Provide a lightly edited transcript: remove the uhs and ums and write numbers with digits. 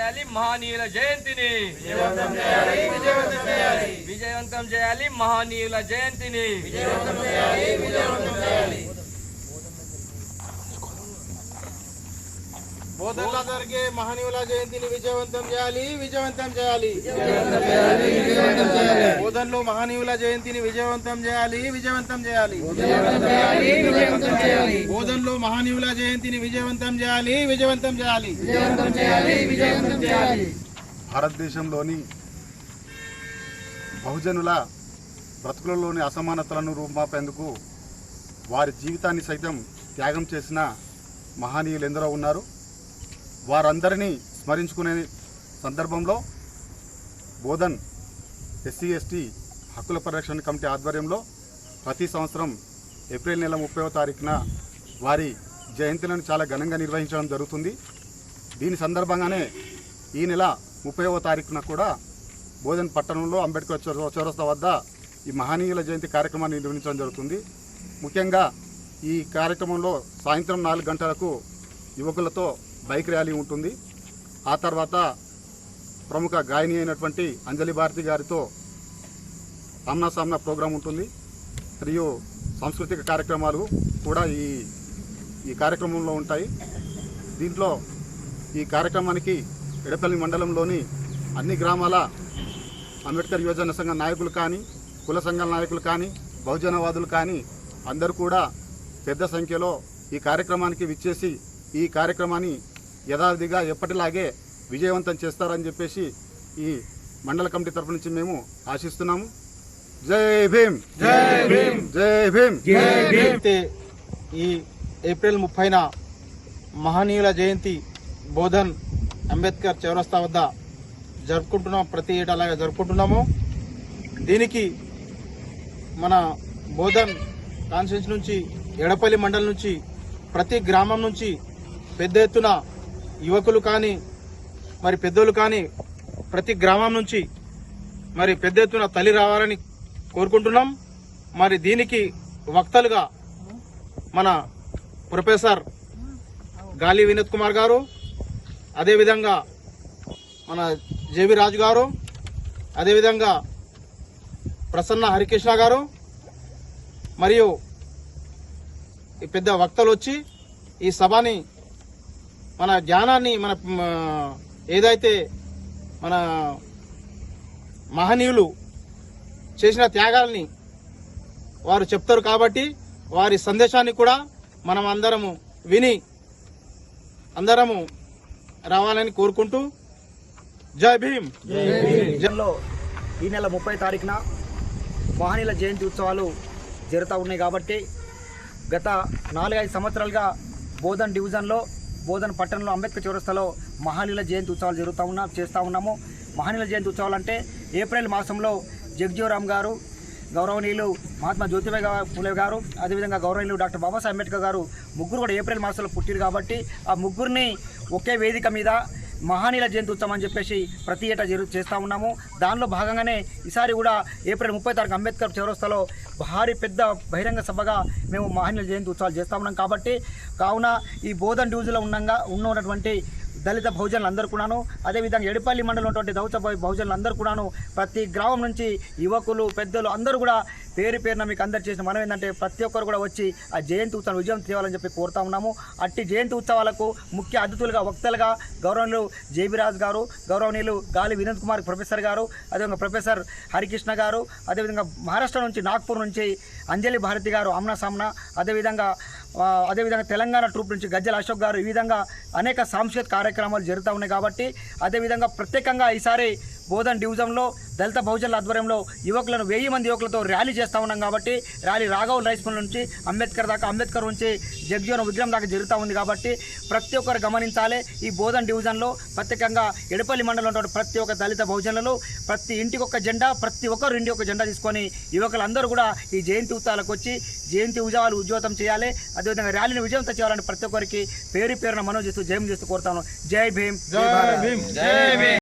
చేయాలి మహనీయుల జయంతిని విజయవంతం చేయాలి మహనీయుల జయంతిని బోధన్లో జరిగే మహనీయుల జయంతిని విజయవంతం చేయాలి బోధన్లో మహనీయుల జయంతిని విజయవంతం చేయాలి బోధన్లో మహనీయుల జయంతిని విజయవంతం చేయాలి భారతదేశంలోని బహుజనుల బ్రతుకులలోని అసమానతలను రూపుమాపేందుకు వారి జీవితాన్ని సైతం త్యాగం చేసిన మహనీయులు ఎందరో ఉన్నారు. వారందరినీ స్మరించుకునే సందర్భంలో బోధన్ ఎస్సీ ఎస్టీ హక్కుల పరిరక్షణ కమిటీ ఆధ్వర్యంలో ప్రతి సంవత్సరం ఏప్రిల్ నెల 30వ తారీఖున వారి జయంతులను చాలా ఘనంగా నిర్వహించడం జరుగుతుంది. దీని సందర్భంగానే ఈ నెల 30వ తారీఖున కూడా బోధన్ పట్టణంలో అంబేద్కర్ చౌరస్తా వద్ద ఈ మహనీయుల జయంతి కార్యక్రమాన్ని నిర్వహించడం జరుగుతుంది. ముఖ్యంగా ఈ కార్యక్రమంలో సాయంత్రం 4 గంటలకు యువకులతో బైక్ ర్యాలీ ఉంటుంది. ఆ తర్వాత ప్రముఖ గాయని అయినటువంటి అంజలి భారతి గారితో ఆమ్నా సామ్నా ప్రోగ్రాం ఉంటుంది. మరియు సాంస్కృతిక కార్యక్రమాలు కూడా ఈ కార్యక్రమంలో ఉంటాయి. దీంట్లో ఈ కార్యక్రమానికి ఎడపల్లి మండలంలోని అన్ని గ్రామాల అంబేద్కర్ యువజన సంఘ నాయకులు కానీ, కుల సంఘాల నాయకులు కానీ, బహుజనవాదులు కానీ అందరూ కూడా పెద్ద సంఖ్యలో ఈ కార్యక్రమానికి విచ్చేసి ఈ కార్యక్రమాన్ని యథావిధిగా ఎప్పటిలాగే విజయవంతం చేస్తారని చెప్పేసి ఈ మండల కమిటీ తరఫు నుంచి మేము ఆశిస్తున్నాము. జై భీమ్, జై భీమ్, జై భీమ్. ఈ ఏప్రిల్ 30న మహనీయుల జయంతి బోధన్ అంబేద్కర్ చౌరస్తా వద్ద జరుపుకుంటున్నాం. ప్రతి ఏటా అలాగే జరుపుకుంటున్నాము. దీనికి మన బోధన్ కాన్స్టిట్యూన్సీ నుంచి, ఎడపల్లి మండలం నుంచి, ప్రతి గ్రామం నుంచి పెద్ద ఎత్తున యువకులు కానీ, మరి పెద్దోళ్ళు కానీ ప్రతి గ్రామం నుంచి మరి పెద్ద ఎత్తున తల్లి రావాలని కోరుకుంటున్నాం. మరి దీనికి వక్తలుగా మన ప్రొఫెసర్ గాలి వినోద్ కుమార్ గారు, అదేవిధంగా మన జేవి రాజు గారు, అదేవిధంగా ప్రసన్న హరికృష్ణ గారు మరియు ఈ పెద్ద వక్తలు వచ్చి ఈ సభని మన జ్ఞానాన్ని, మన ఏదైతే మన మహనీయులు చేసిన త్యాగాల్ని వారు చెప్తారు కాబట్టి వారి సందేశాన్ని కూడా మనం అందరము విని అందరము రావాలని కోరుకుంటూ జై భీమ్. ఈ నెల 30 తారీఖున మహనీయుల జయంతి ఉత్సవాలు జరుగుతూ ఉన్నాయి కాబట్టి గత 4-5 సంవత్సరాలుగా బోధన్ డివిజన్లో, బోధన్ పట్టణంలో అంబేద్కర్ చౌరస్తాలో మహనీయుల జయంతి ఉత్సవాలు చేస్తూ ఉన్నాము. మహనీయుల జయంతి ఉత్సవాలు అంటే ఏప్రిల్ మాసంలో జగ్జీవరామ్ గారు, గౌరవనీయులు మహాత్మా జ్యోతిబా ఫులే గారు, అదేవిధంగా గౌరవనీయులు డాక్టర్ బాబాసాహెబ్ అంబేద్కర్ గారు ముగ్గురు కూడా ఏప్రిల్ మాసంలో పుట్టిరు కాబట్టి ఆ ముగ్గురిని ఒకే వేదిక మీద మహనీయుల జయంతి ఉత్సవం అని చెప్పేసి ప్రతి ఏటా చేస్తూ ఉన్నాము. దానిలో భాగంగానే ఈసారి కూడా ఏప్రిల్ 30 తారీఖు అంబేద్కర్ చౌరస్తాలో భారీ పెద్ద బహిరంగ సభగా మేము మహనీయుల జయంతి ఉత్సవాలు చేస్తూ ఉన్నాం. కాబట్టి కావున ఈ బోధన్ డివిజన్లో ఉన్నటువంటి దళిత బహుజనులు అందరూ కూడాను, అదేవిధంగా ఎడపల్లి మండలం ఉన్నటువంటి దళిత బహుజనులు అందరూ కూడాను, ప్రతి గ్రామం నుంచి యువకులు, పెద్దలు అందరూ కూడా పేరున మీకు అందరు చేసిన మనం ఏంటంటే ప్రతి ఒక్కరు కూడా వచ్చి ఆ జయంతి ఉత్సవం విజయం చేయాలని చెప్పి కోరుతా ఉన్నాము. అట్టి జయంతి ఉత్సవాలకు ముఖ్య అతిథులుగా, వక్తలుగా గౌరవనీయులు జేబీ రాజు గారు, గౌరవనీయులు గాలి వినోద్ కుమార్ ప్రొఫెసర్ గారు, అదేవిధంగా ప్రొఫెసర్ హరికృష్ణ గారు, అదేవిధంగా మహారాష్ట్ర నుంచి నాగ్పూర్ నుంచి అంజలి భారతి గారు ఆమ్నా సామ్నా, అదేవిధంగా తెలంగాణ ట్రూప్ నుంచి గజ్జల అశోక్ గారు, ఈ విధంగా అనేక సాంస్కృతిక కార్యక్రమాలు జరుగుతూ ఉన్నాయి. కాబట్టి అదేవిధంగా ప్రత్యేకంగా ఈసారి బోధన్ డివిజన్లో దళిత బహుజనుల ఆధ్వర్యంలో యువకులను 1000 మంది యువకులతో ర్యాలీ చేస్తూ ఉన్నాం. కాబట్టి ర్యాలీ రాఘవుల్ రైస్ మిల్ నుంచి అంబేద్కర్ దాకా, అంబేద్కర్ నుంచి జగ్జీవన్ విగ్రహం దాకా జరుగుతూ ఉంది. కాబట్టి ప్రతి ఒక్కరు గమనించాలి. ఈ బోధన్ డివిజన్లో ప్రత్యేకంగా ఎడపల్లి మండలంలో ప్రతి ఒక్క దళిత బహుజనులు ప్రతి ఇంటికి ఒక జెండా, ప్రతి ఒక్కరు ఇంటికి ఒక జెండా తీసుకొని యువకులందరూ కూడా ఈ జయంతి ఉత్సవాలకు వచ్చి జయంతి ఉత్సవాలు ఉజ్జీవితం చేయాలి. అదేవిధంగా ర్యాలీని విజయవంతం చేయాలని ప్రతి ఒక్కరికి పేరున మనవి చేస్తూ జయం చేస్తూ కోరుతాను. జై భీమ్, జై భీమ్, జై భీమ్.